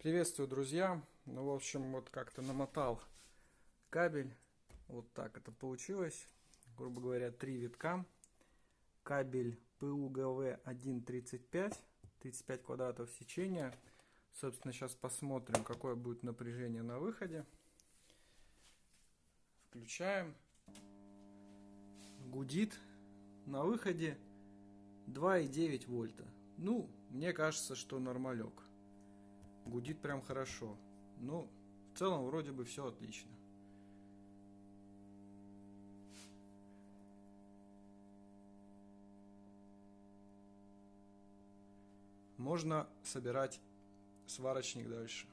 Приветствую, друзья! Ну, в общем, вот как-то намотал кабель. Вот так это получилось. Грубо говоря, 3 витка. Кабель ПУ-ГВ 135 квадратов сечения. Собственно, сейчас посмотрим, какое будет напряжение на выходе. Включаем. Гудит. На выходе 2,9 вольта. Ну, мне кажется, что нормалек. Гудит прям хорошо. Ну, в целом вроде бы все отлично. Можно собирать сварочник дальше.